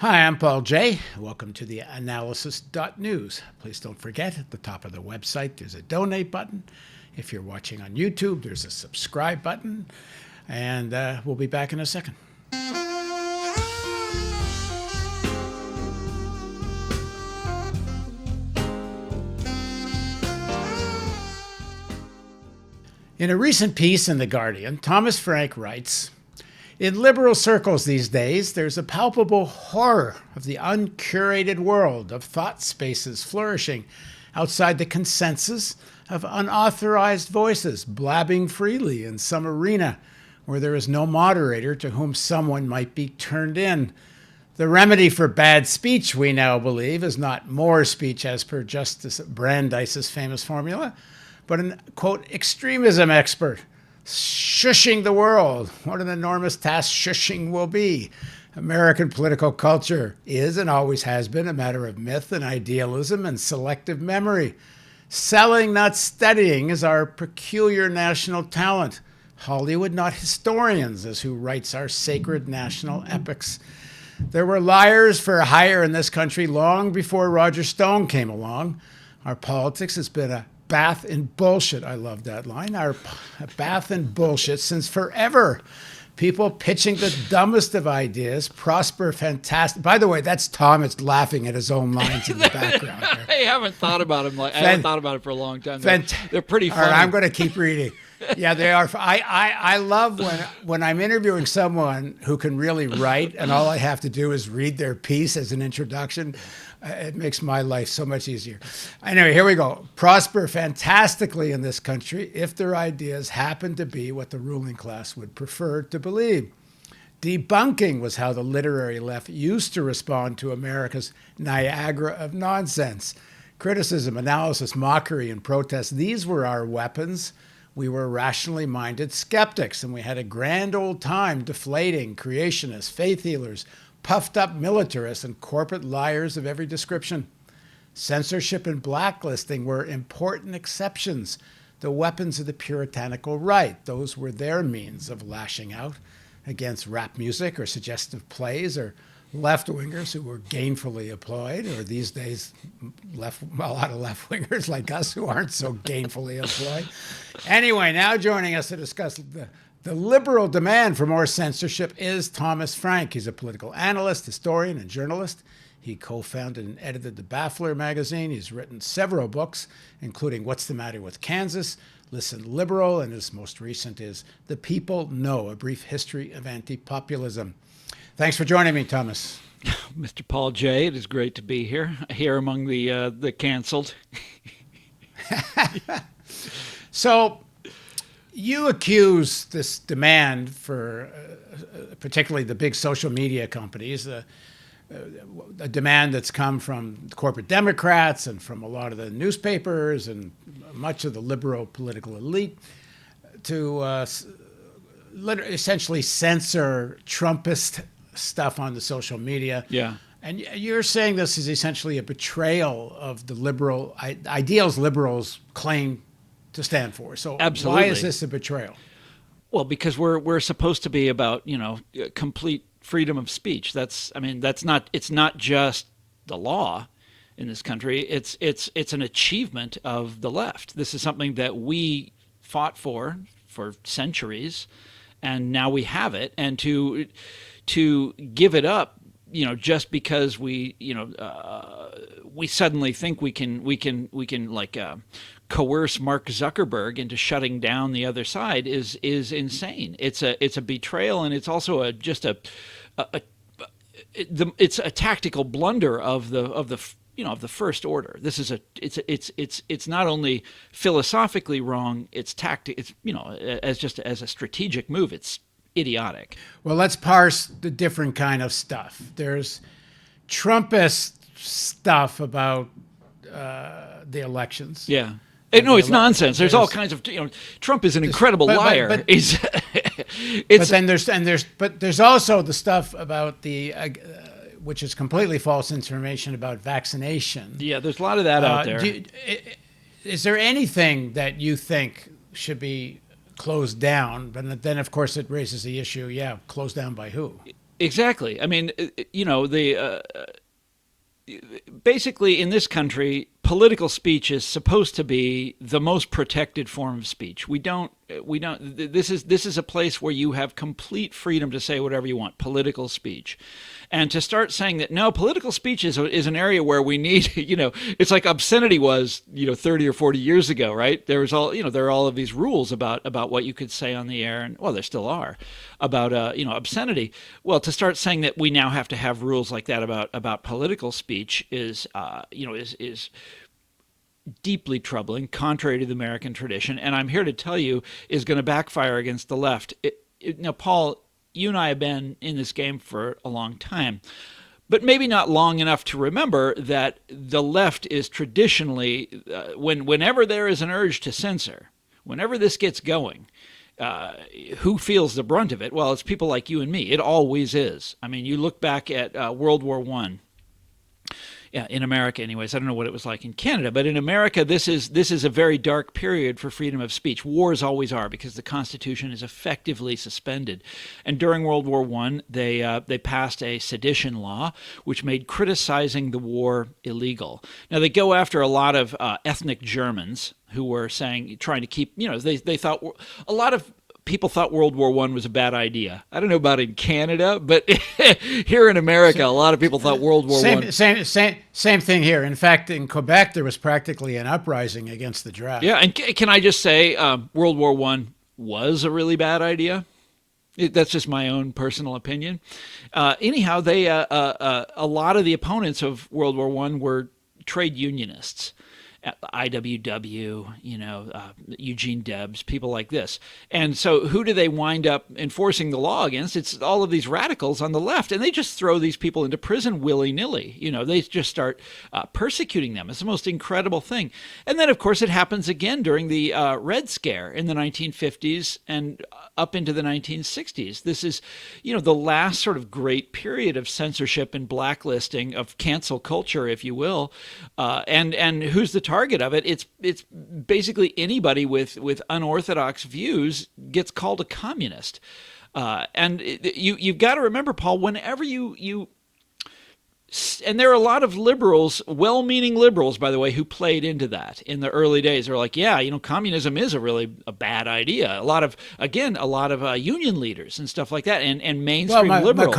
Hi, I'm Paul J. Welcome to theAnalysis-news. Please don't forget, at the top of the website, there's a donate button. If you're watching on YouTube, there's a subscribe button. And we'll be back in a second. In a recent piece in The Guardian, Thomas Frank writes, "In liberal circles these days, there's a palpable horror of the uncurated world of thought spaces flourishing outside the consensus of unauthorized voices blabbing freely in some arena where there is no moderator to whom someone might be turned in. The remedy for bad speech, we now believe, is not more speech as per Justice Brandeis's famous formula, but an, quote, extremism expert. Shushing the world. What an enormous task shushing will be. American political culture is and always has been a matter of myth and idealism and selective memory. Selling, not studying, is our peculiar national talent. Hollywood, not historians, is who writes our sacred national epics. There were liars for hire in this country long before Roger Stone came along. Our politics has been a bath in bullshit. I love that line. Our bath in bullshit since forever. People pitching the dumbest of ideas, prosper, fantastic. By the way, that's Thomas laughing at his own lines in the background. I haven't thought about him. I haven't thought about it for a long time. They're pretty funny. All right, I'm going to keep reading. Yeah, they are. I love when I'm interviewing someone who can really write, and all I have to do is read their piece as an introduction. It makes my life so much easier. Anyway, here we go. Prosper fantastically in this country if their ideas happen to be what the ruling class would prefer to believe. Debunking was how the literary left used to respond to America's Niagara of nonsense. Criticism, analysis, mockery, and protest, these were our weapons. We were rationally minded skeptics, and we had a grand old time deflating creationists, faith healers, puffed up militarists, and corporate liars of every description. Censorship and blacklisting were important exceptions, the weapons of the puritanical right. Those were their means of lashing out against rap music or suggestive plays or left-wingers who were gainfully employed, or these days a lot of left-wingers like us who aren't so gainfully employed. Anyway, now joining us to discuss the liberal demand for more censorship is Thomas Frank. He's a political analyst, historian, and journalist. He co-founded and edited the Baffler magazine. He's written several books, including What's the Matter with Kansas, Listen Liberal, and his most recent is The People Know, A Brief History of Anti-Populism. Thanks for joining me, Thomas. Mr. Paul J., it is great to be here among the canceled. So you accuse this demand for particularly the big social media companies, a demand that's come from corporate Democrats and from a lot of the newspapers and much of the liberal political elite to essentially censor Trumpist stuff on the social media. Yeah. And you're saying this is essentially a betrayal of the liberal ideals liberals claim to stand for. So Absolutely. Why is this a betrayal? Well, because we're supposed to be about, complete freedom of speech. It's not just the law in this country. It's an achievement of the left. This is something that we fought for centuries, and now we have it. And to give it up, just because we suddenly think we can coerce Mark Zuckerberg into shutting down the other side is insane. It's a betrayal, and it's also it's a tactical blunder of the first order. This is it's not only philosophically wrong, it's as a strategic move, it's idiotic. Well, let's parse the different kind of stuff. There's Trumpist stuff about the elections. Yeah. No, it's nonsense. There's all kinds of, Trump is an incredible liar. But there's also the stuff about the, which is completely false information about vaccination. Yeah, there's a lot of that out there. Is there anything that you think should be closed down? But then, of course, it raises the issue, closed down by who? Exactly. I mean, basically in this country, political speech is supposed to be the most protected form of speech. This is a place where you have complete freedom to say whatever you want, political speech. And to start saying that, no, political speech is an area where we need, it's like obscenity was, 30 or 40 years ago, right? There was there are all of these rules about what you could say on the air, and well, there still are, about, obscenity. Well, to start saying that we now have to have rules like that about political speech is deeply troubling, contrary to the American tradition, and I'm here to tell you is going to backfire against the left. Now, Paul, you and I have been in this game for a long time, but maybe not long enough to remember that the left is traditionally, whenever there is an urge to censor, whenever this gets going, who feels the brunt of it? Well, it's people like you and me. It always is. I mean, you look back at World War I. Yeah, in America, anyways. I don't know what it was like in Canada, but in America, this is a very dark period for freedom of speech. Wars always are, because the Constitution is effectively suspended. And during World War I, they passed a sedition law, which made criticizing the war illegal. Now, they go after a lot of ethnic Germans who were trying to keep, they thought a lot of people thought World War I was a bad idea. I don't know about in Canada, but here in America, a lot of people thought World War I. Same thing here. In fact, in Quebec, there was practically an uprising against the draft. Yeah, and can I just say, World War I was a really bad idea. That's just my own personal opinion. Anyhow, a lot of the opponents of World War I were trade unionists. IWW, Eugene Debs, people like this. And so who do they wind up enforcing the law against? It's all of these radicals on the left, and they just throw these people into prison willy-nilly. They just start persecuting them. It's the most incredible thing. And then, of course, it happens again during the Red Scare in the 1950s and up into the 1960s. This is, the last sort of great period of censorship and blacklisting, of cancel culture, if you will. And who's the target of it? It's basically anybody with unorthodox views gets called a communist. And you've got to remember, Paul, whenever and there are a lot of liberals, well-meaning liberals, by the way, who played into that in the early days. They're like, yeah, communism is a bad idea. A lot of union leaders and stuff like that, and mainstream liberals.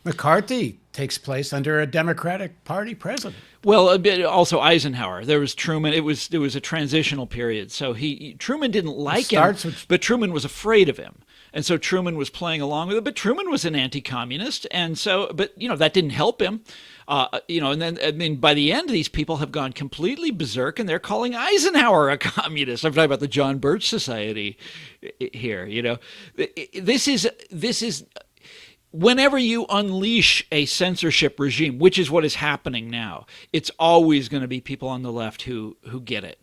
McCarthy takes place under a Democratic Party president. Well, a bit also Eisenhower. There was Truman. It was a transitional period. So Truman didn't like him, but Truman was afraid of him. And so Truman was playing along with it, but Truman was an anti-communist, and so, but that didn't help him, and then by the end, these people have gone completely berserk, and they're calling Eisenhower a communist. I'm talking about the John Birch Society here. This is. Whenever you unleash a censorship regime, which is what is happening now, it's always going to be people on the left who get it.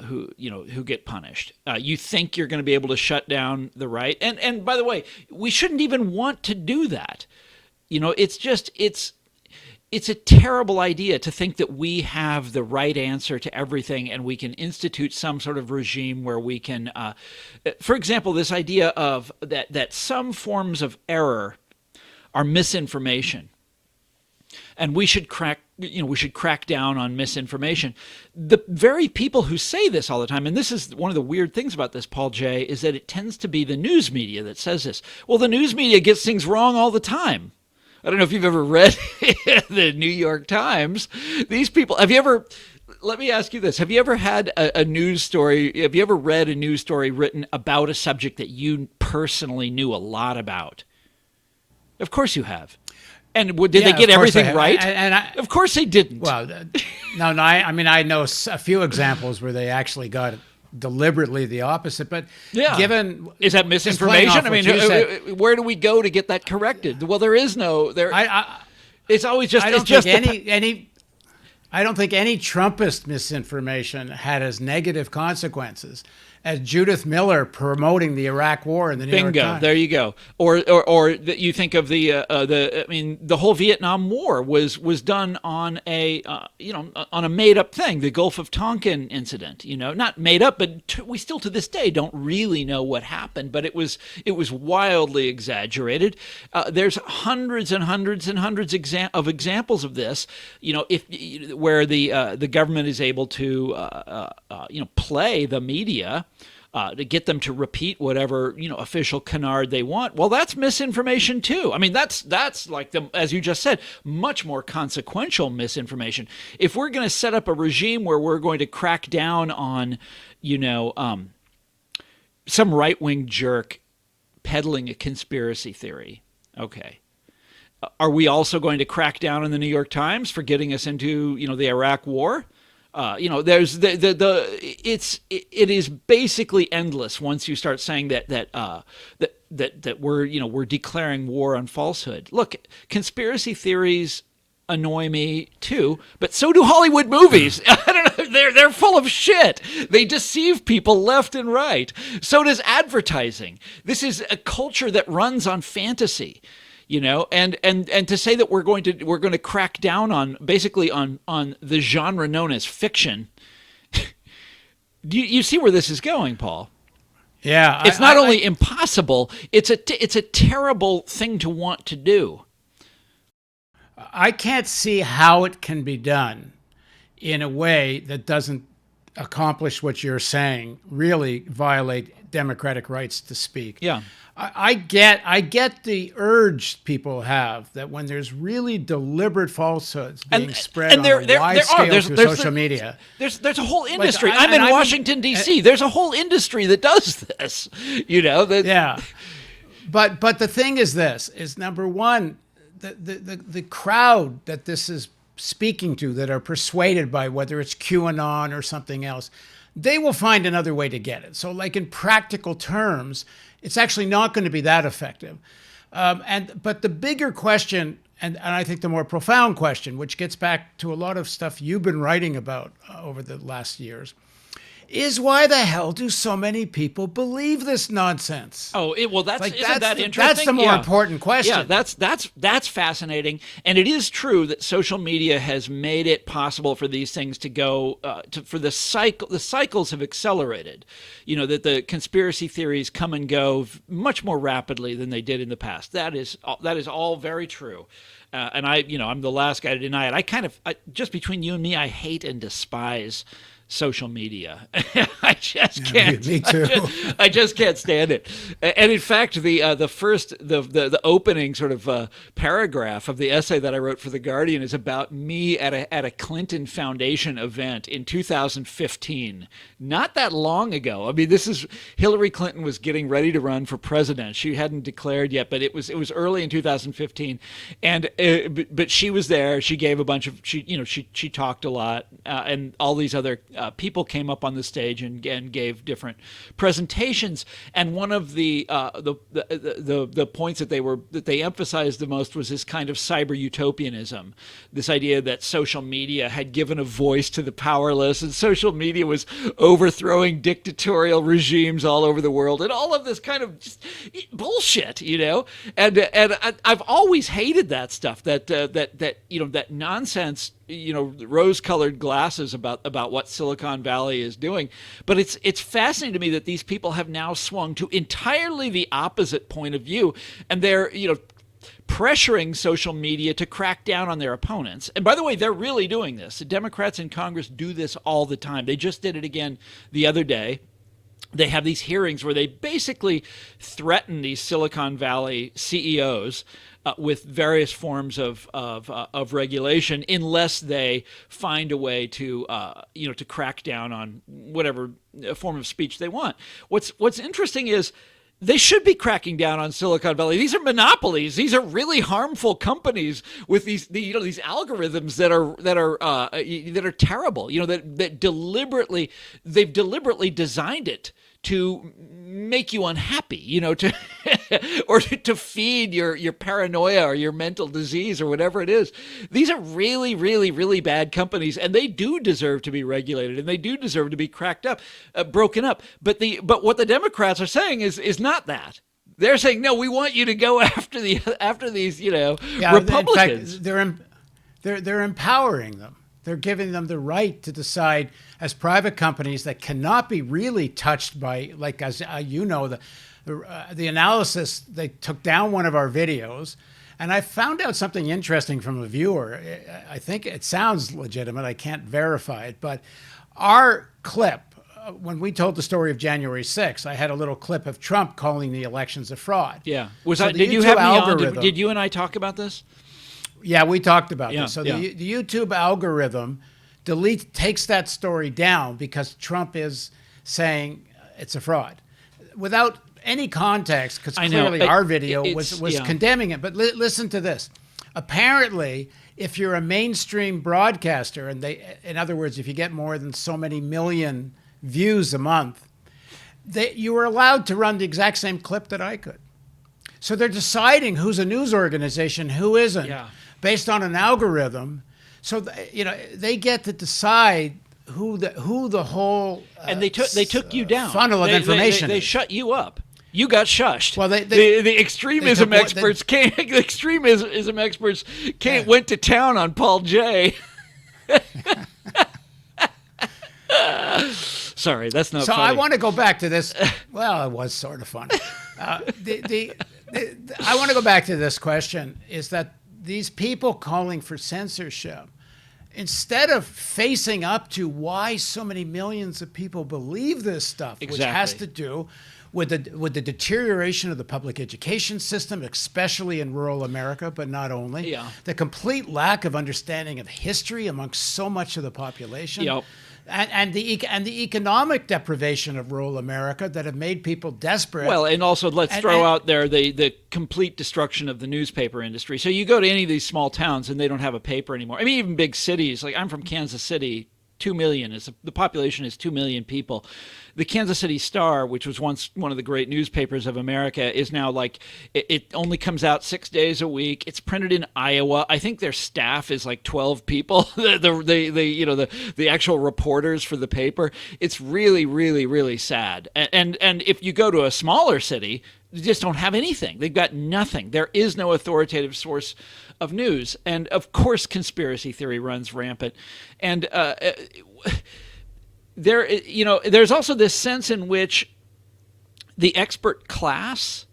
Who get punished. You think you're going to be able to shut down the right, and by the way, we shouldn't even want to do that. It's a terrible idea to think that we have the right answer to everything, and we can institute some sort of regime where we can, for example, this idea of that some forms of error are misinformation. And we should crack down on misinformation. The very people who say this all the time, and this is one of the weird things about this, Paul J., is that it tends to be the news media that says this. Well, the news media gets things wrong all the time. I don't know if you've ever read the New York Times. These people, let me ask you this. Have you ever had a news story, have you ever read a news story written about a subject that you personally knew a lot about? Of course you have. And did they get everything right? Of course they didn't. Well, no. I know a few examples where they actually got it deliberately the opposite. But given, is that misinformation? I mean, where do we go to get that corrected? Well, there is no there. It's always just. I don't think any Trumpist misinformation had as negative consequences as Judith Miller promoting the Iraq War in the New York Bingo. Times. There you go. Or you think of the whole Vietnam War was done on a on a made up thing, the Gulf of Tonkin incident. Not made up, but we still to this day don't really know what happened. But it was wildly exaggerated. There's hundreds and hundreds and hundreds of examples of this. Where the government is able to play the media. To get them to repeat whatever official canard they want. Well, that's misinformation too. I mean, that's like as you just said, much more consequential misinformation. If we're going to set up a regime where we're going to crack down on, some right-wing jerk peddling a conspiracy theory, okay. Are we also going to crack down on the New York Times for getting us into the Iraq War? There's it is basically endless once you start saying that we're declaring war on falsehood. Look, conspiracy theories annoy me too, but so do Hollywood movies. I don't know, they're full of shit. They deceive people left and right. So does advertising. This is a culture that runs on fantasy. And to say that we're going to crack down on basically on the genre known as fiction. You see where this is going, Paul? Yeah, it's not only impossible; it's a terrible thing to want to do. I can't see how it can be done in a way that doesn't accomplish what you're saying, really violate democratic rights to speak. Yeah. I get the urge people have that when there's really deliberate falsehoods being spread on a wide scale through social media. There's a whole industry. I'm in Washington, D.C. There's a whole industry that does this. Yeah. But the thing is this, is number one, the crowd that this is speaking to, that are persuaded by whether it's QAnon or something else, they will find another way to get it. So like in practical terms, it's actually not going to be that effective. But the bigger question, and I think the more profound question, which gets back to a lot of stuff you've been writing about over the last years, is why the hell do so many people believe this nonsense? Oh, isn't that interesting? That's the more important question. Yeah, that's fascinating, and it is true that social media has made it possible for these things to go for the cycle. The cycles have accelerated. That the conspiracy theories come and go much more rapidly than they did in the past. That is all very true. And I'm the last guy to deny it. Just between you and me, I hate and despise social media. I just can't. Me too. I just can't stand it. And in fact, the opening sort of paragraph of the essay that I wrote for The Guardian is about me at a Clinton Foundation event in 2015. Not that long ago. I mean, this is Hillary Clinton was getting ready to run for president. She hadn't declared yet, but it was early in 2015, and but she was there. She gave a bunch of she talked a lot, and all these other people came up on the stage and gave different presentations. And one of the points that they emphasized the most was this kind of cyber utopianism, this idea that social media had given a voice to the powerless, and social media was overthrowing dictatorial regimes all over the world, and all of this kind of just bullshit, And I've always hated that stuff, that nonsense, rose-colored glasses about what Silicon Valley is doing. But it's fascinating to me that these people have now swung to entirely the opposite point of view, and they're pressuring social media to crack down on their opponents. And by the way, they're really doing this. The Democrats in Congress do this all the time. They just did it again the other day. They have these hearings where they basically threaten these Silicon Valley CEOs with various forms of regulation, unless they find a way to to crack down on whatever form of speech they want. What's interesting is they should be cracking down on Silicon Valley. These are monopolies. These are really harmful companies with these algorithms that are terrible. They've deliberately designed it to make you unhappy, to or to feed your paranoia or your mental disease or whatever it is. These are really, really, really bad companies, and they do deserve to be regulated, and they do deserve to be cracked up, broken up. But what the Democrats are saying is not that. They're saying, no, we want you to go after these, Republicans. In fact, they're empowering them. They're giving them the right to decide as private companies that cannot be really touched by, like, as the analysis, they took down one of our videos, and I found out something interesting from a viewer. I think it sounds legitimate. I can't verify it, but our clip, when we told the story of January 6th, I had a little clip of Trump calling the elections a fraud. Yeah. Did you have me on? Did you and I talk about this? Yeah, we talked about this. So yeah. the YouTube algorithm takes that story down because Trump is saying it's a fraud without any context, because clearly our video was condemning it. But listen to this. Apparently, if you're a mainstream broadcaster, and in other words, if you get more than so many million views a month, you were allowed to run the exact same clip that I could. So they're deciding who's a news organization, who isn't, based on an algorithm. So they get to decide who the whole and they took you down funnel of information. They shut you up. You got shushed. Well, the extremism experts came. The extremism experts went to town on Paul J. Sorry, that's not funny. So I want to go back to this. Well, it was sort of funny. I want to go back to this question, is that these people calling for censorship, instead of facing up to why so many millions of people believe this stuff, which has to do with the deterioration of the public education system, especially in rural America, but not only, the complete lack of understanding of history amongst so much of the population, and the economic deprivation of rural America that have made people desperate. Well, and also let's throw out there the complete destruction of the newspaper industry. So you go to any of these small towns and they don't have a paper anymore. I mean, even big cities. Like, I'm from Kansas City. 2 million the population is 2 million people. The Kansas City Star, which was once one of the great newspapers of America, is now like it only comes out 6 days a week. It's printed in Iowa. I think their staff is like 12 people. the actual reporters for the paper. It's really, really, really sad. And if you go to a smaller city, they just don't have anything. They've got nothing. There is no authoritative source of news. And of course, conspiracy theory runs rampant. And there's also this sense in which the expert class,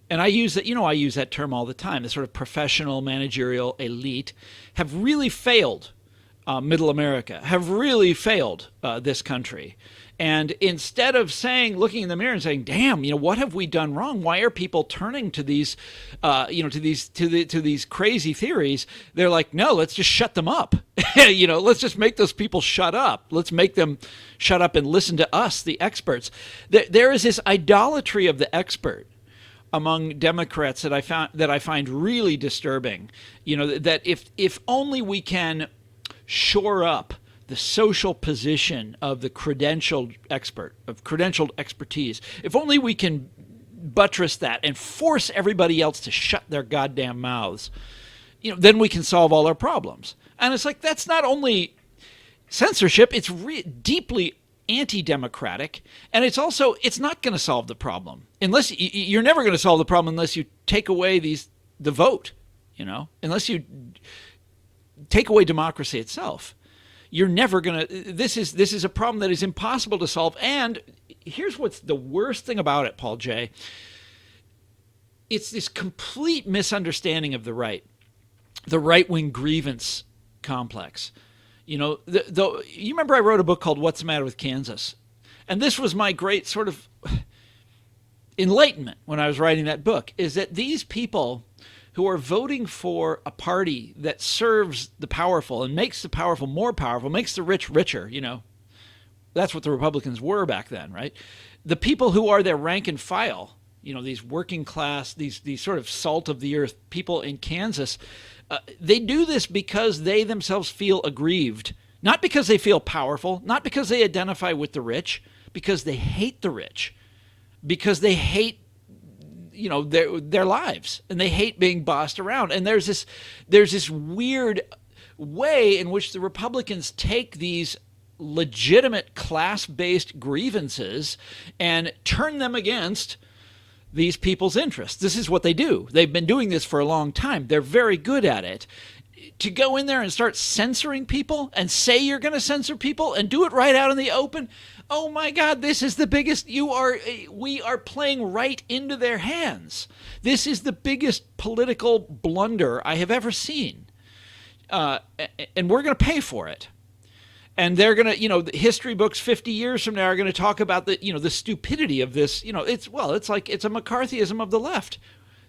and I use that term all the time, the sort of professional managerial elite, have really failed middle America, have really failed this country. And instead of looking in the mirror and saying, "Damn, what have we done wrong? Why are people turning to these, to these crazy theories?" They're like, "No, let's just shut them up. Let's just make those people shut up. Let's make them shut up and listen to us, the experts." There is this idolatry of the expert among Democrats that I find really disturbing. That if only we can shore up the social position of the credentialed expertise. If only we can buttress that and force everybody else to shut their goddamn mouths, then we can solve all our problems. And it's like, that's not only censorship, it's deeply anti-democratic, and it's not going to solve the problem. Unless you're never going to solve the problem unless you take away the vote, unless you take away democracy itself. You're never going to, this is a problem that is impossible to solve. And here's what's the worst thing about it, Paul J. It's this complete misunderstanding of the right-wing grievance complex. You remember I wrote a book called What's the Matter with Kansas? And this was my great sort of enlightenment when I was writing that book, is that these people who are voting for a party that serves the powerful and makes the powerful more powerful, makes the rich richer, that's what the Republicans were back then, right? The people who are their rank and file, these working class, these sort of salt of the earth people in Kansas, they do this because they themselves feel aggrieved, not because they feel powerful, not because they identify with the rich, because they hate the rich, because they hate their lives, and they hate being bossed around. And there's this weird way in which the Republicans take these legitimate class-based grievances and turn them against these people's interests. This is what they do. They've been doing this for a long time. They're very good at it. To go in there and start censoring people and say you're going to censor people and do it right out in the open, oh my God, this is the biggest. We are playing right into their hands. This is the biggest political blunder I have ever seen. And we're going to pay for it. And they're going to, the history books 50 years from now are going to talk about the stupidity of this. It's a McCarthyism of the left.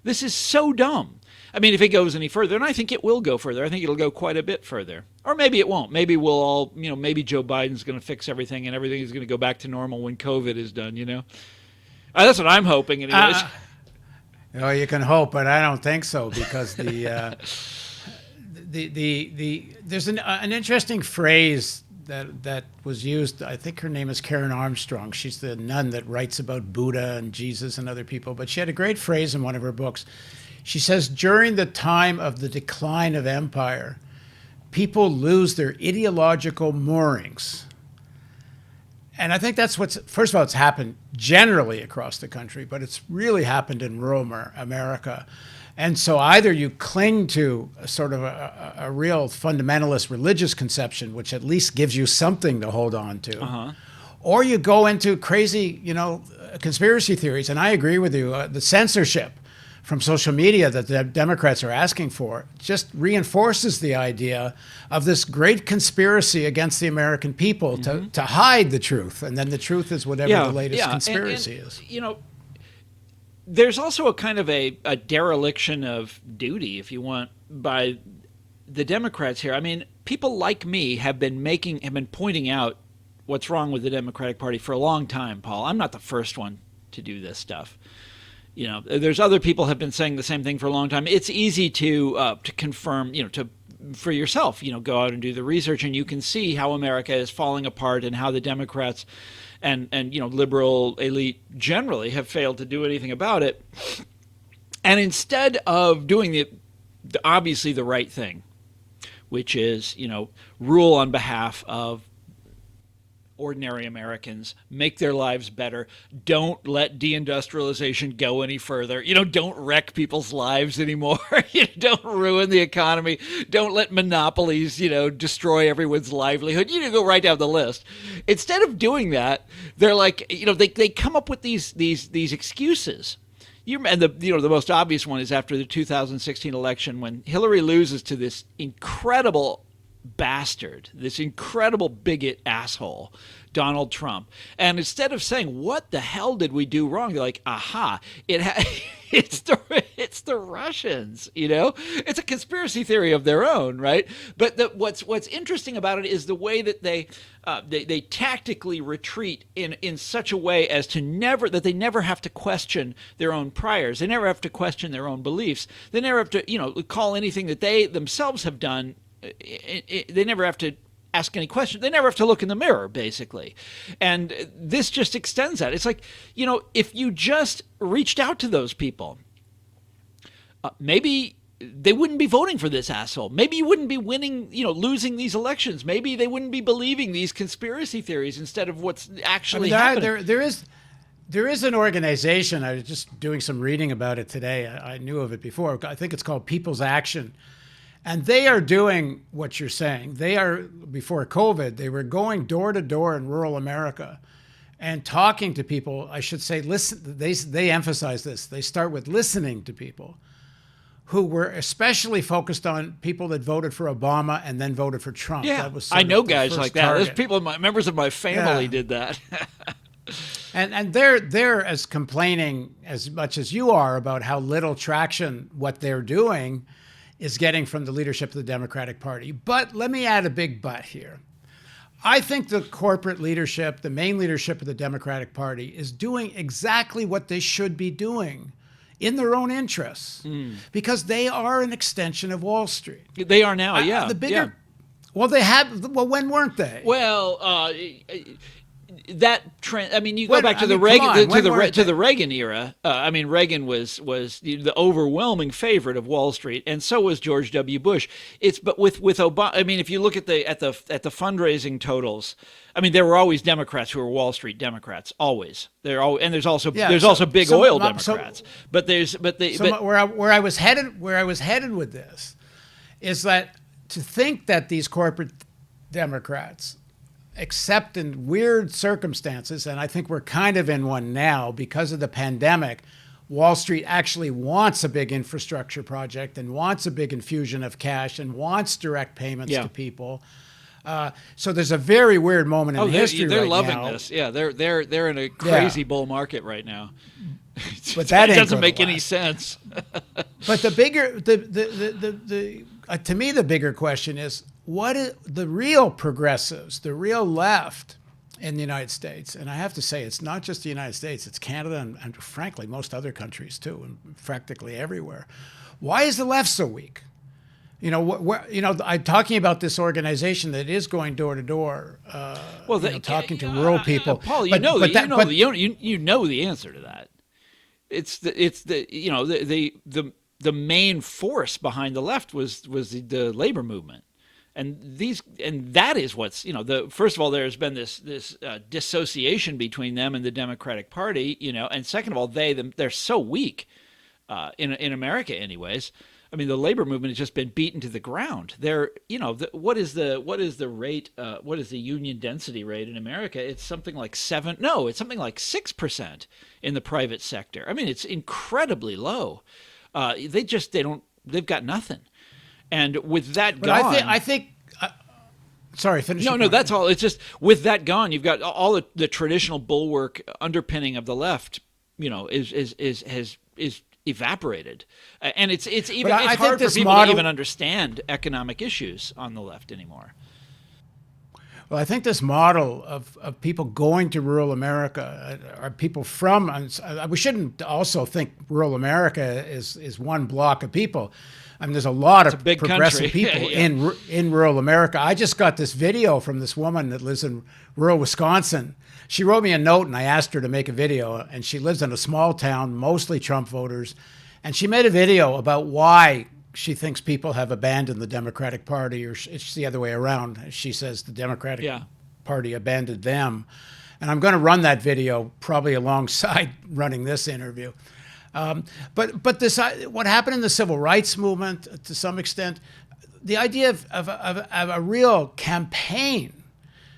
This is so dumb. I mean, if it goes any further, and I think it will go further, I think it'll go quite a bit further. Or maybe it won't. Maybe we'll all, maybe Joe Biden's going to fix everything and everything is going to go back to normal when COVID is done, That's what I'm hoping anyways. You can hope, but I don't think so, because there's an interesting phrase that was used. I think her name is Karen Armstrong. She's the nun that writes about Buddha and Jesus and other people, but she had a great phrase in one of her books. She says, during the time of the decline of empire, people lose their ideological moorings. And I think that's first of all, it's happened generally across the country, but it's really happened in rural America. And so either you cling to a sort of a real fundamentalist religious conception, which at least gives you something to hold on to, or you go into crazy, conspiracy theories. And I agree with you, the censorship from social media that the Democrats are asking for just reinforces the idea of this great conspiracy against the American people to hide the truth. And then the truth is whatever the latest conspiracy is. There's also a kind of a dereliction of duty, if you want, by the Democrats here. I mean, people like me have been pointing out what's wrong with the Democratic Party for a long time, Paul. I'm not the first one to do this stuff. There's other people have been saying the same thing for a long time. It's easy to confirm, for yourself, go out and do the research, and you can see how America is falling apart and how the Democrats and liberal elite generally have failed to do anything about it. And instead of doing obviously the right thing, which is, rule on behalf of ordinary Americans, make their lives better, don't let deindustrialization go any further, don't wreck people's lives anymore, don't ruin the economy, don't let monopolies, destroy everyone's livelihood, go right down the list. Instead of doing that, they're like, they come up with these excuses. And the most obvious one is after the 2016 election, when Hillary loses to this incredible bastard, this incredible bigot asshole, Donald Trump. And instead of saying, what the hell did we do wrong? They're like, aha, it's the Russians, It's a conspiracy theory of their own, right? But what's interesting about it is the way that they tactically retreat in such a way as to they never have to question their own priors. They never have to question their own beliefs. They never have to, call anything that they themselves have done. They never have to ask any questions. They never have to look in the mirror, basically. And this just extends that. It's like, if you just reached out to those people, maybe they wouldn't be voting for this asshole. Maybe you wouldn't be losing these elections. Maybe they wouldn't be believing these conspiracy theories instead of what's actually happening. There is an organization. I was just doing some reading about it today. I knew of it before. I think it's called People's Action. And they are doing what you're saying. They are, before COVID, they were going door to door in rural America and talking to people. I should say, listen. They emphasize this. They start with listening to people who were especially focused on people that voted for Obama and then voted for Trump. Yeah, that was I know guys like that. Target. There's people, members of my family did that. And they're as complaining as much as you are about how little traction what they're doing is getting from the leadership of the Democratic Party. But let me add a big but here. I think the corporate leadership, the main leadership of the Democratic Party, is doing exactly what they should be doing in their own interests, because they are an extension of Wall Street. They are now, The bigger, well, they have. Well, when weren't they? Well, that trend. I mean, you go What- back to I the mean, Reagan come on, when to weren't the they- Reagan era. I mean, Reagan was the overwhelming favorite of Wall Street, and so was George W. Bush. But with Obama, I mean, if you look at the fundraising totals, I mean, there were always Democrats who were Wall Street Democrats, always. And there's also big oil Democrats. Where I was headed with this is that to think that these corporate Democrats, except in weird circumstances, and I think we're kind of in one now because of the pandemic, Wall Street actually wants a big infrastructure project and wants a big infusion of cash and wants direct payments to people. So there's a very weird moment in history they're right loving now. this. Yeah, they're in a crazy bull market right now. But that it ain't doesn't gonna make any last. sense. But the bigger, to me, the bigger question is what is the real progressives, the real left in the United States? And I have to say, it's not just the United States; it's Canada and frankly most other countries too, and practically everywhere. Why is the left so weak? I'm talking about this organization that is going door to door, talking to rural people. Paul, you know the answer to that. It's the main force behind the left was the labor movement, and that is what's first of all, there's been this dissociation between them and the Democratic Party, and second of all, they're so weak in America, anyways. I mean, the labor movement has just been beaten to the ground. What is the rate? What is the union density rate in America? It's something like 7. No, it's something like 6% in the private sector. I mean, it's incredibly low. They've got nothing. And with that gone, I think. Sorry, finish. No, that's all. It's just with that gone, you've got all the traditional bulwark underpinning of the left. Is evaporated, and it's hard for people to even understand economic issues on the left anymore. Well, I think this model of people going to rural America are people from. We shouldn't also think rural America is one block of people. I mean, there's a lot of progressive people in rural America. I just got this video from this woman that lives in rural Wisconsin. She wrote me a note, and I asked her to make a video. And she lives in a small town, mostly Trump voters. And she made a video about why she thinks people have abandoned the Democratic Party, or it's the other way around. She says the Democratic Party abandoned them. And I'm going to run that video probably alongside running this interview. But this, what happened in the civil rights movement, to some extent, the idea of a real campaign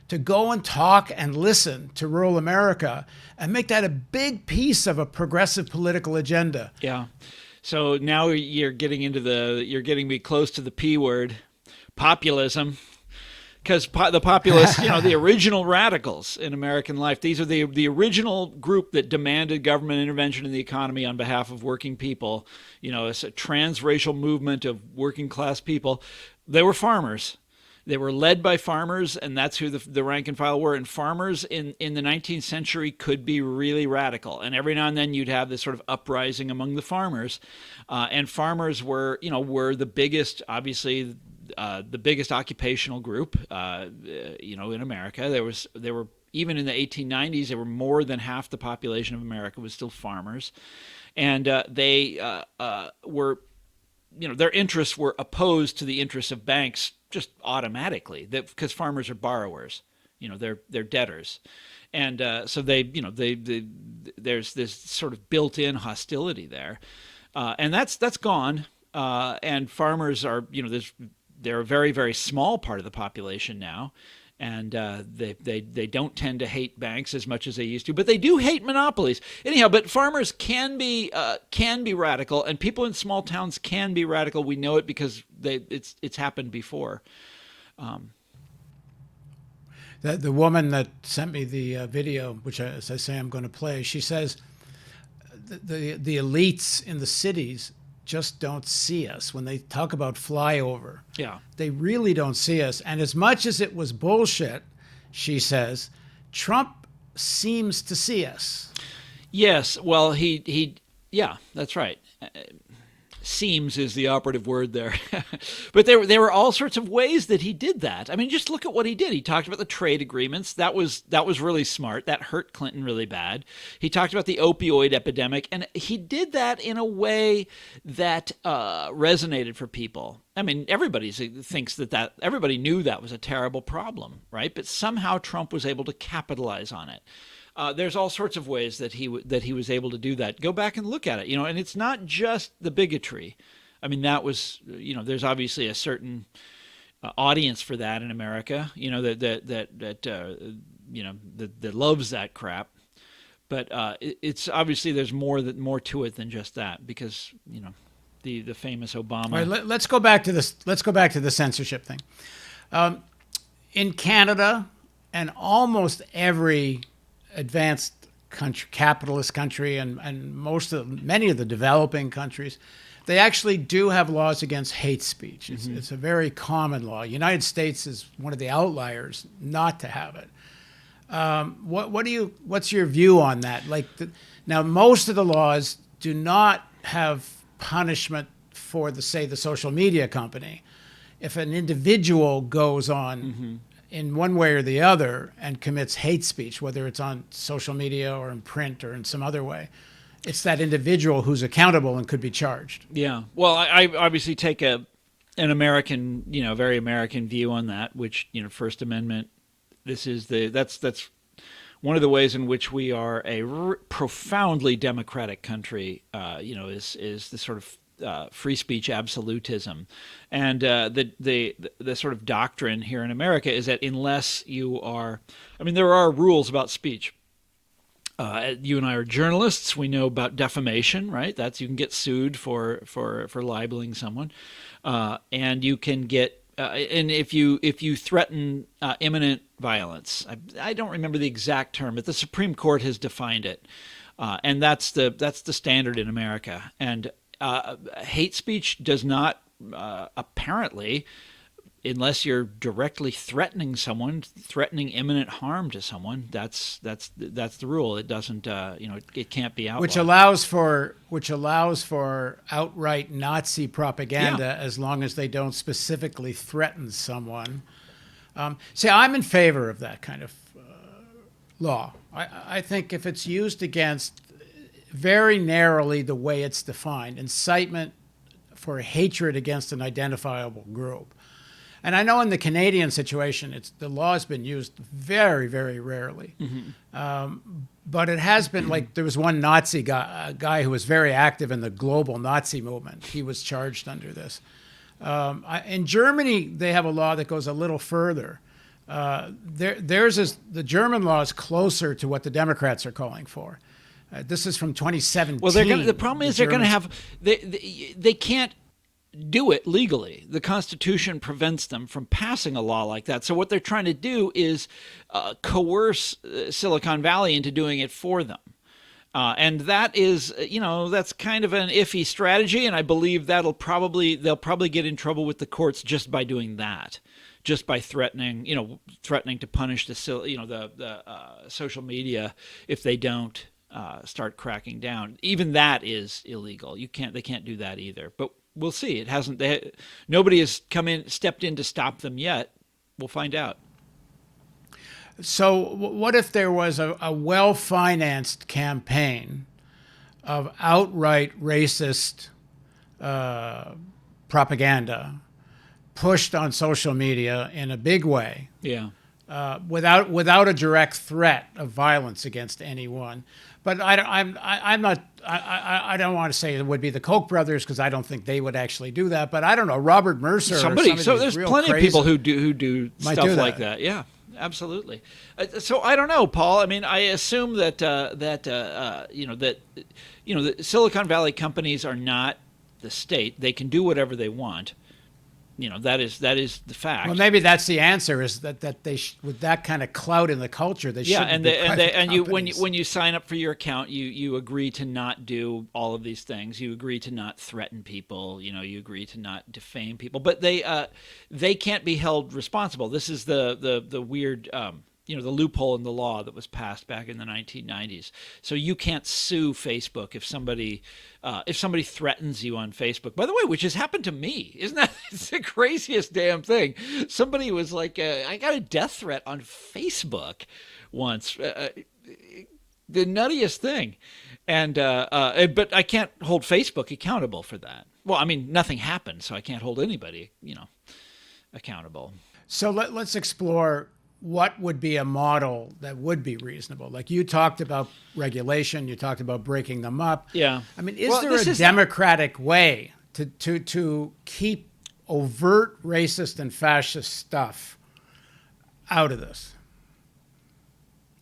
to go and talk and listen to rural America and make that a big piece of a progressive political agenda. Yeah. So now you're getting me close to the P word, populism. Because the populists, the original radicals in American life, these are the original group that demanded government intervention in the economy on behalf of working people. It's a transracial movement of working class people. They were farmers. They were led by farmers, and that's who the rank and file were. And farmers in the 19th century could be really radical. And every now and then you'd have this sort of uprising among the farmers. And farmers were the biggest, obviously, the biggest occupational group, in America. There were even in the 1890s, there were more than half the population of America was still farmers, and they were, their interests were opposed to the interests of banks just automatically, because farmers are borrowers, they're debtors, and so there's this sort of built-in hostility there, and that's gone, and farmers are, they're a very, very small part of the population now, and they don't tend to hate banks as much as they used to, but they do hate monopolies. Anyhow, but farmers can be radical, and people in small towns can be radical. We know it because it's happened before. The woman that sent me the video, which, as I say, I'm going to play, she says the elites in the cities just don't see us when they talk about flyover. Yeah. They really don't see us. And as much as it was bullshit, she says, Trump seems to see us. Yes. Well, yeah, that's right. Seems is the operative word there. But there were all sorts of ways that he did that. I mean, just look at what he did. He talked about the trade agreements. That was really smart. That hurt Clinton really bad. He talked about the opioid epidemic, and he did that in a way that resonated for people. I mean, everybody thinks that everybody knew that was a terrible problem, right? But somehow Trump was able to capitalize on it. There's all sorts of ways that he was able to do that. Go back and look at it, and it's not just the bigotry. I mean, that was, there's obviously a certain audience for that in America, that loves that crap. But it's obviously there's more to it than just that, because the famous Obama. All right, let's go back to this. Let's go back to the censorship thing. In Canada and almost every advanced country, capitalist country, and many of the developing countries, they actually do have laws against hate speech. It's a very common law. United States is one of the outliers not to have it. What's your view on that? Now, most of the laws do not have punishment for the social media company. If an individual goes on in one way or the other and commits hate speech, whether it's on social media or in print or in some other way, it's that individual who's accountable and could be charged. Yeah. Well, I obviously take an American, very American view on that, which, First Amendment, that's one of the ways in which we are a profoundly democratic country, is the sort of free speech absolutism, and the sort of doctrine here in America is that unless you are, there are rules about speech. You and I are journalists. We know about defamation, right? That's, you can get sued for libeling someone, and you can get and if you threaten imminent violence. I don't remember the exact term, but the Supreme Court has defined it, and that's the standard in America. And hate speech does not apparently, unless you're directly threatening someone, threatening imminent harm to someone, that's the rule. It doesn't, it can't be outlawed. Which allows for outright Nazi propaganda, as long as they don't specifically threaten someone. See, I'm in favor of that kind of law. I think if it's used against, very narrowly the way it's defined, incitement for hatred against an identifiable group. And I know in the Canadian situation, the law has been used very, very rarely. But it has been, there was one Nazi guy, a guy who was very active in the global Nazi movement. He was charged under this. In Germany, they have a law that goes a little further. The German law is closer to what the Democrats are calling for. This is from 2017. Well, the problem is they're going to have they can't do it legally. The Constitution prevents them from passing a law like that. So what they're trying to do is coerce Silicon Valley into doing it for them. And that is, that's kind of an iffy strategy, and I believe they'll probably get in trouble with the courts just by doing that, just by threatening to punish the social media if they don't start cracking down. Even that is illegal. They can't do that either. But we'll see. Nobody has stepped in to stop them yet. We'll find out. So what if there was a well-financed campaign of outright racist propaganda pushed on social media in a big way? Yeah. Without a direct threat of violence against anyone. But I don't want to say it would be the Koch brothers, because I don't think they would actually do that. But I don't know, Robert Mercer. So there's plenty of people who do stuff like that. Yeah, absolutely. So I don't know, Paul. I mean, I assume that the Silicon Valley companies are not the state. They can do whatever they want. That is the fact. Well, maybe that's the answer, is that they with that kind of clout in the culture, they shouldn't be private companies. when you sign up for your account, you agree to not do all of these things. You agree to not threaten people. You agree to not defame people. But they can't be held responsible. This is the weird the loophole in the law that was passed back in the 1990s. So you can't sue Facebook if somebody threatens you on Facebook. By the way, which has happened to me. Isn't that it's the craziest damn thing? Somebody was like, I got a death threat on Facebook once. The nuttiest thing. And but I can't hold Facebook accountable for that. Well, I mean, nothing happened, so I can't hold anybody, accountable. So let's explore what would be a model that would be reasonable. Like you talked about regulation, you talked about breaking them up. Yeah. I mean, is there a democratic way to keep overt racist and fascist stuff out of this?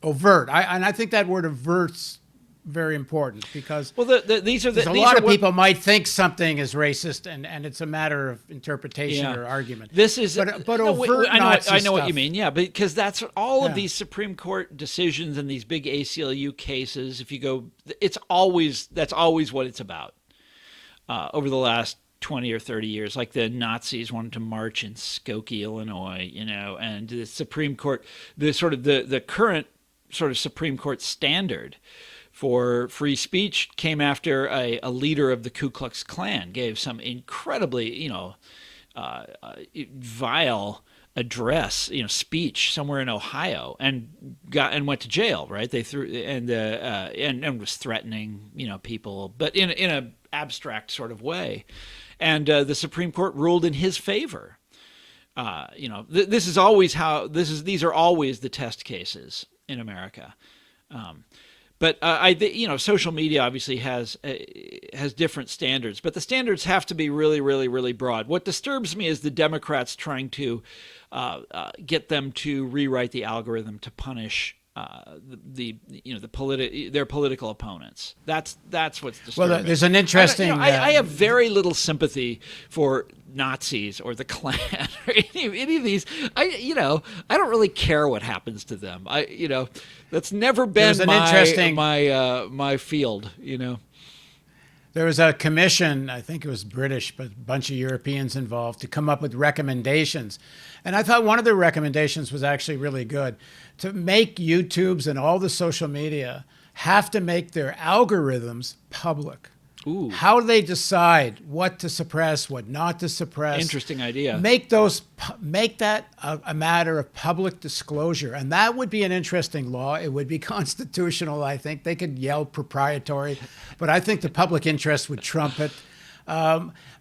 Overt. I think that word overt's very important because a lot of people might think something is racist and it's a matter of interpretation or argument. This is but overt I know what stuff. you mean. Yeah, because that's what all of these Supreme Court decisions and these big ACLU cases. If you go, that's always what it's about. Over the last 20 or 30 years, like the Nazis wanted to march in Skokie, Illinois, and the Supreme Court, the current sort of Supreme Court standard for free speech came after a leader of the Ku Klux Klan gave some incredibly, vile address, speech somewhere in Ohio, and went to jail. Right? They threw and was threatening, people, but in an abstract sort of way, and the Supreme Court ruled in his favor. These are always the test cases in America. But social media obviously has different standards, but the standards have to be really, really, really broad. What disturbs me is the Democrats trying to get them to rewrite the algorithm to punish their political opponents. That's what's disturbing. Well, there's an interesting. I have very little sympathy for Nazis or the Klan or any of these. I don't really care what happens to them. That's never been my field. There was a commission, I think it was British, but a bunch of Europeans involved, to come up with recommendations. And I thought one of the recommendations was actually really good, to make YouTubes and all the social media have to make their algorithms public. Ooh. How do they decide what to suppress, what not to suppress? Interesting idea. Make that a matter of public disclosure. And that would be an interesting law. It would be constitutional, I think. They could yell proprietary, but I think the public interest would trump it.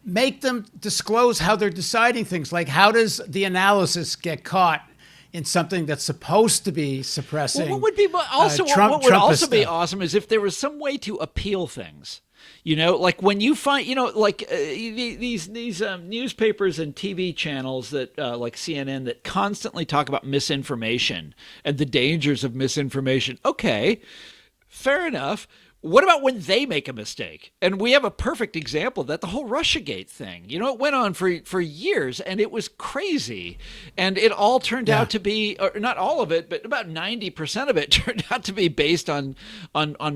Make them disclose how they're deciding things. Like, how does the analysis get caught in something that's supposed to be suppressing? Well, what would be also be awesome is if there was some way to appeal things. Like when you find, these newspapers and TV channels that like CNN that constantly talk about misinformation and the dangers of misinformation. Okay, fair enough. What about when they make a mistake? And we have a perfect example of that, the whole Russiagate thing. It went on for years, and it was crazy. And it all turned out to be, or not all of it, but about 90% of it turned out to be based on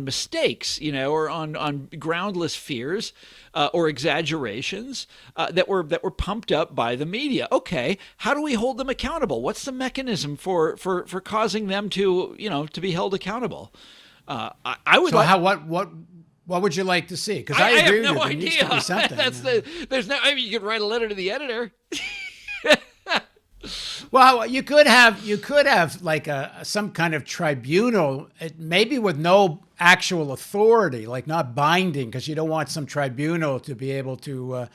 mistakes, or on groundless fears or exaggerations that were pumped up by the media. Okay, how do we hold them accountable? What's the mechanism for causing them to be held accountable? I would. So what would you like to see? Because I agree with you. There needs to be something. You could write a letter to the editor. Well, you could have like some kind of tribunal, maybe with no actual authority, like not binding, because you don't want some tribunal to be able to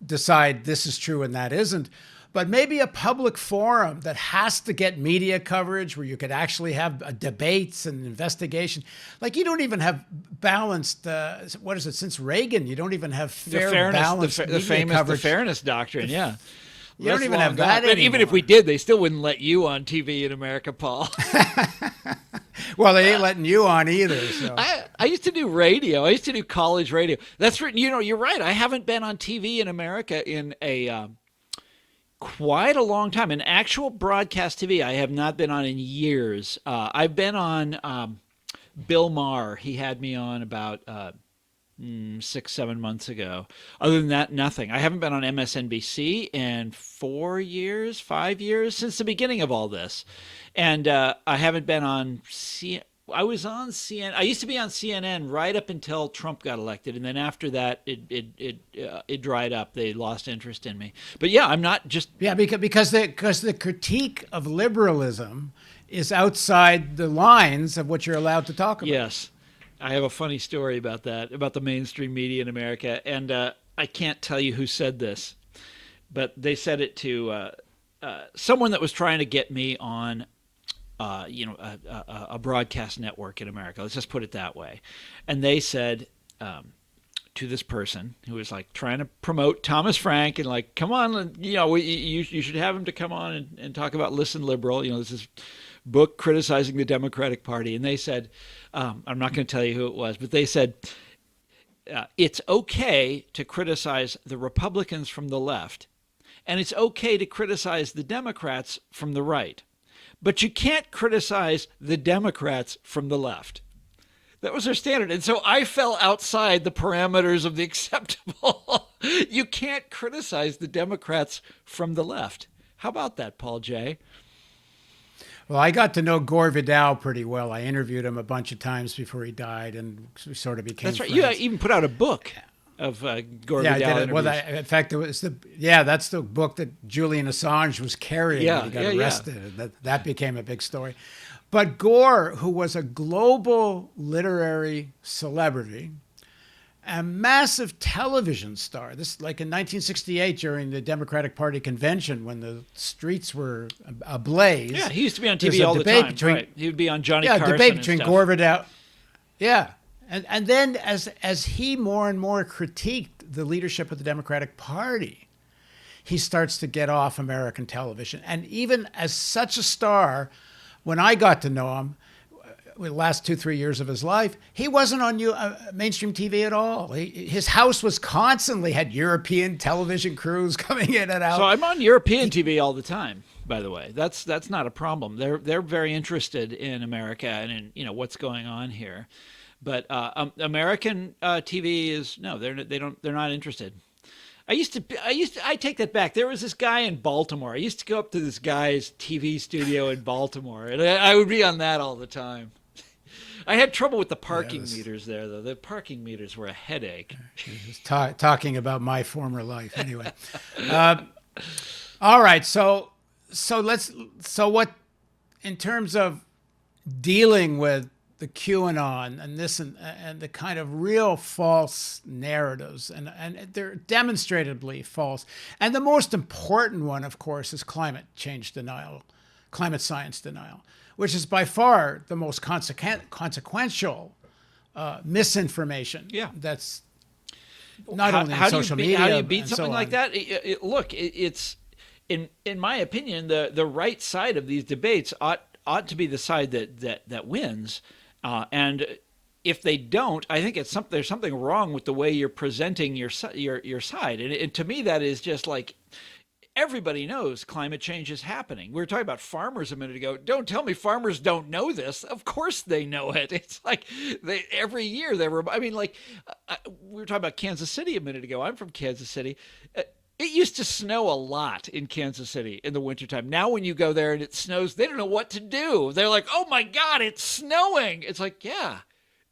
decide this is true and that isn't. But maybe a public forum that has to get media coverage where you could actually have debates and investigation. Like you don't even have balanced, what is it, since Reagan, you don't even have balanced media coverage. The fairness doctrine, yeah. You don't even have that anymore. Even if we did, they still wouldn't let you on TV in America, Paul. Well, they ain't letting you on either. So. I used to do radio. I used to do college radio. That's written. You're right. I haven't been on TV in America in quite a long time. In actual broadcast TV, I have not been on in years. I've been on Bill Maher. He had me on about 6, 7 months ago. Other than that, nothing. I haven't been on MSNBC in 4 years, 5 years, since the beginning of all this. And I haven't been on I was on CNN. I used to be on CNN right up until Trump got elected, and then after that, it dried up. They lost interest in me. But yeah, I'm not just because the critique of liberalism is outside the lines of what you're allowed to talk about. Yes, I have a funny story about that, about the mainstream media in America, and I can't tell you who said this, but they said it to someone that was trying to get me on a broadcast network in America. Let's just put it that way. And they said to this person who was like trying to promote Thomas Frank and like, come on, you should have him to come on and talk about Listen Liberal. This is book criticizing the Democratic Party. And they said, I'm not going to tell you who it was, but they said, it's okay to criticize the Republicans from the left, and it's okay to criticize the Democrats from the right. But you can't criticize the Democrats from the left. That was their standard. And so I fell outside the parameters of the acceptable. You can't criticize the Democrats from the left. How about that, Paul J.? Well, I got to know Gore Vidal pretty well. I interviewed him a bunch of times before he died, and we sort of became That's right. friends. You even put out a book of Gore Vidal interviews. Well, in fact, it was that's the book that Julian Assange was carrying when he got arrested. Yeah. That became a big story. But Gore, who was a global literary celebrity, a massive television star. This like in 1968 during the Democratic Party convention when the streets were ablaze. Yeah, he used to be on TV all the time. Right. He would be on Johnny Carson. Yeah, debate between Gore Vidal. Yeah. And then as he more and more critiqued the leadership of the Democratic Party, he starts to get off American television. And even as such a star, when I got to know him, the last 2-3 years of his life, he wasn't on mainstream TV at all. His house was constantly had European television crews coming in and out. So I'm on European TV all the time, by the way. That's not a problem. They're very interested in America and in what's going on here. But American TV is they're not interested. I take that back. There was this guy in Baltimore. I used to go up to this guy's TV studio in Baltimore, and I would be on that all the time. I had trouble with the parking meters there, though. The parking meters were a headache. Talking about my former life, anyway. All right, so what, in terms of dealing with the QAnon and this and the kind of real false narratives, and they're demonstrably false. And the most important one, of course, is climate change denial, climate science denial, which is by far the most consequential misinformation. Yeah. That's not only on social media. How do you beat something so like that? Look, it's in my opinion, the right side of these debates ought to be the side that wins. And if they don't, I think there's something wrong with the way you're presenting your side. And to me, that is just like, everybody knows climate change is happening. We were talking about farmers a minute ago. Don't tell me farmers don't know this. Of course they know it. It's like every year we were talking about Kansas City a minute ago. I'm from Kansas City. It used to snow a lot in Kansas City in the wintertime. Now when you go there and it snows, they don't know what to do. They're like, oh my God, it's snowing. It's like, yeah,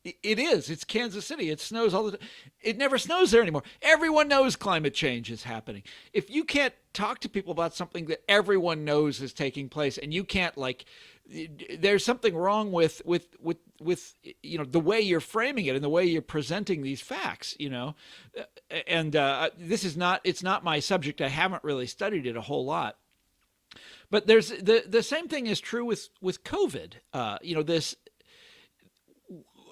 it is. It's Kansas City. It snows all the time. It never snows there anymore. Everyone knows climate change is happening. If you can't talk to people about something that everyone knows is taking place, and you can't there's something wrong with the way you're framing it and the way you're presenting these facts, and it's not my subject. I haven't really studied it a whole lot, but there's the same thing is true with COVID.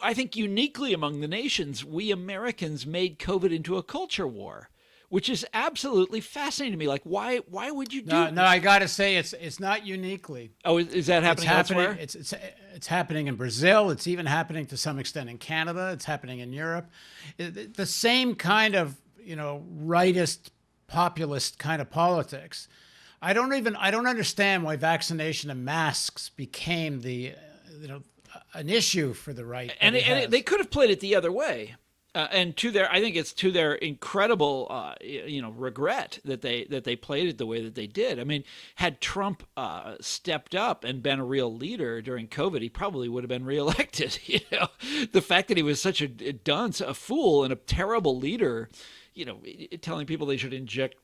I think uniquely among the nations, we Americans made COVID into a culture war, which is absolutely fascinating to me. Like, why would you do? No, I got to say, it's not uniquely. Oh, is that happening elsewhere? It's happening in Brazil. It's even happening to some extent in Canada. It's happening in Europe. The same kind of rightist, populist kind of politics. I don't understand why vaccination and masks became an issue for the right. And they could have played it the other way. And to their, I think it's to their incredible, regret that they played it the way that they did. I mean, had Trump stepped up and been a real leader during COVID, he probably would have been reelected. The fact that he was such a dunce, a fool, and a terrible leader, telling people they should inject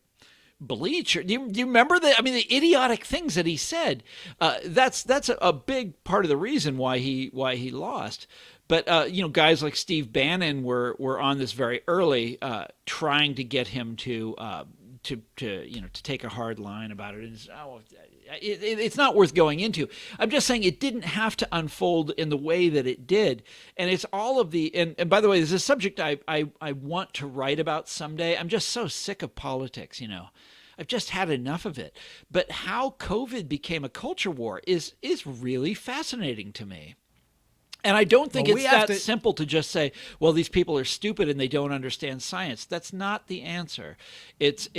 bleach. Do you remember the? I mean, the idiotic things that he said. That's a big part of the reason why he lost. But guys like Steve Bannon were on this very early, trying to get him to take a hard line about it. And it's not worth going into. I'm just saying it didn't have to unfold in the way that it did. And it's all of the and by the way, this is a subject I want to write about someday. I'm just so sick of politics. I've just had enough of it. But how COVID became a culture war is really fascinating to me. And I don't think it's that simple to just say, well, these people are stupid and they don't understand science. That's not the answer. It's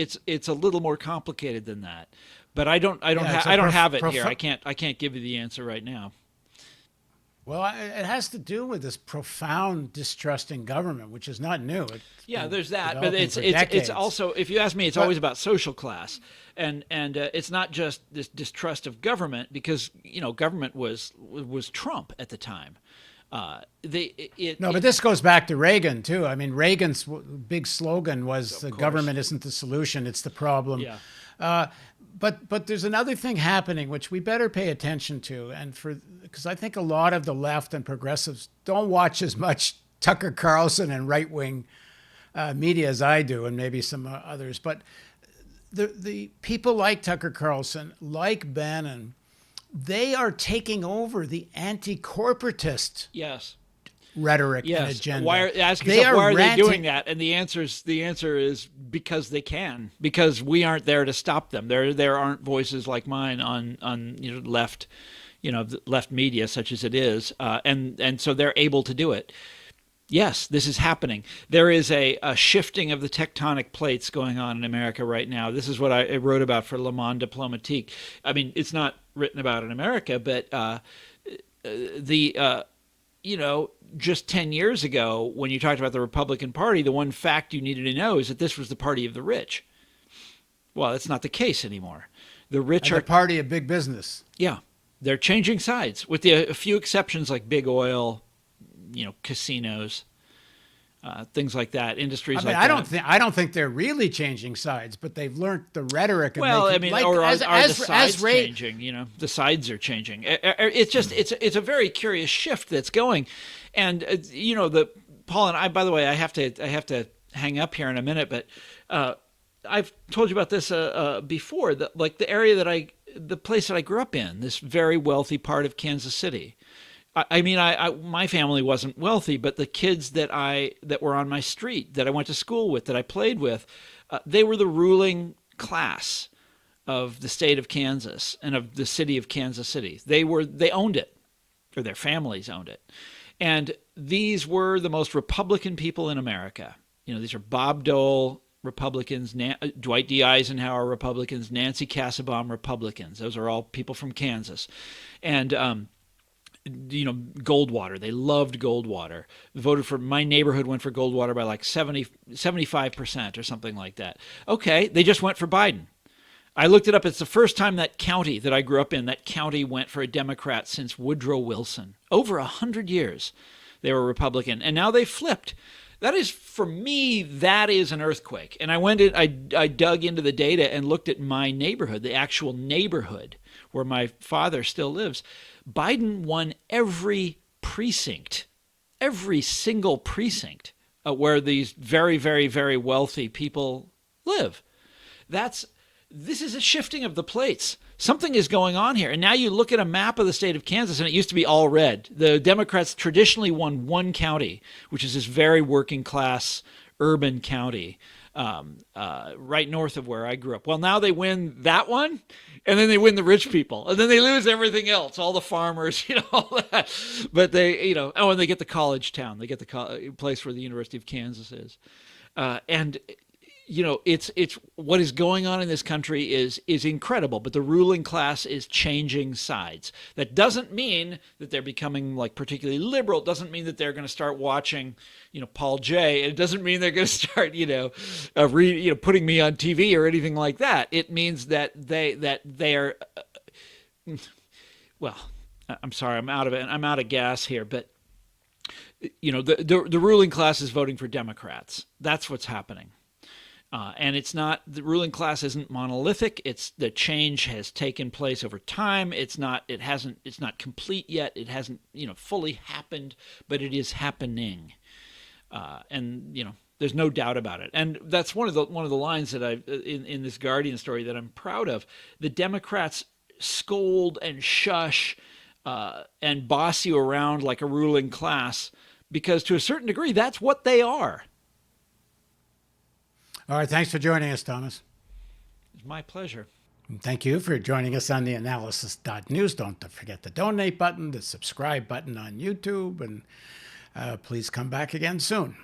a little more complicated than that. But I don't have it here. I can't give you the answer right now. Well, it has to do with this profound distrust in government, which is not new. There's that, but it's also, if you ask me, it's always about social class, and it's not just this distrust of government, because government was Trump at the time. But this goes back to Reagan too. I mean, Reagan's big slogan was the government isn't the solution; it's the problem. Yeah. But there's another thing happening which we better pay attention to, because I think a lot of the left and progressives don't watch as much Tucker Carlson and right-wing media as I do, and maybe some others. But the people like Tucker Carlson, like Bannon, they are taking over the anti-corporatist rhetoric and agenda. Why are they doing that? And the answer is because they can. Because we aren't there to stop them. There aren't voices like mine on left, left media such as it is, and so they're able to do it. Yes, this is happening. There is a shifting of the tectonic plates going on in America right now. This is what I wrote about for Le Monde Diplomatique. I mean, it's not written about in America, but just 10 years ago, when you talked about the Republican Party, the one fact you needed to know is that this was the party of the rich. Well, that's not the case anymore. The rich are the party of big business. Yeah, they're changing sides, with a few exceptions like big oil, casinos, things like that, industries like that. I don't think they're really changing sides, but they've learned the rhetoric. Well, are the sides changing? The sides are changing. It's a very curious shift that's going, and Paul and I. By the way, I have to hang up here in a minute, but I've told you about this before. The place that I grew up in, this very wealthy part of Kansas City. My family wasn't wealthy, but the kids that were on my street, that I went to school with, that I played with, they were the ruling class of the state of Kansas and of the city of Kansas City. They owned it, or their families owned it. And these were the most Republican people in America. These are Bob Dole Republicans, Dwight D. Eisenhower Republicans, Nancy Kassebaum Republicans. Those are all people from Kansas. And Goldwater. They loved Goldwater. Voted for, my neighborhood went for Goldwater by like 75% or something like that. Okay, they just went for Biden. I looked it up. It's the first time that county that I grew up in, that county went for a Democrat since Woodrow Wilson. Over 100 years they were Republican, and now they flipped. That is, for me, that is an earthquake. And I dug into the data and looked at my neighborhood, the actual neighborhood where my father still lives. Biden won every precinct, every single precinct where these very, very, very wealthy people live. This is a shifting of the plates. Something is going on here. And now you look at a map of the state of Kansas, and it used to be all red. The Democrats traditionally won one county, which is this very working class urban county right north of where I grew up. Well, now they win that one, and then they win the rich people, and then they lose everything else, all the farmers, all that. But they, and they get the college town. They get the place where the University of Kansas is. And it's what is going on in this country is incredible, but the ruling class is changing sides. That doesn't mean that they're becoming like particularly liberal. It doesn't mean that they're going to start watching, Paul Jay. It doesn't mean they're going to start, putting me on TV or anything like that. It means that they are. Well, I'm sorry, I'm out of gas here, but the ruling class is voting for Democrats. That's what's happening. And it's not, the ruling class isn't monolithic. It's the change has taken place over time. It's not complete yet. It hasn't, fully happened, but it is happening. And there's no doubt about it. And that's one of the lines that in this Guardian story that I'm proud of. The Democrats scold and shush and boss you around like a ruling class because to a certain degree, that's what they are. All right. Thanks for joining us, Thomas. It's my pleasure. And thank you for joining us on theAnalysis.news. Don't forget the donate button, the subscribe button on YouTube, and please come back again soon.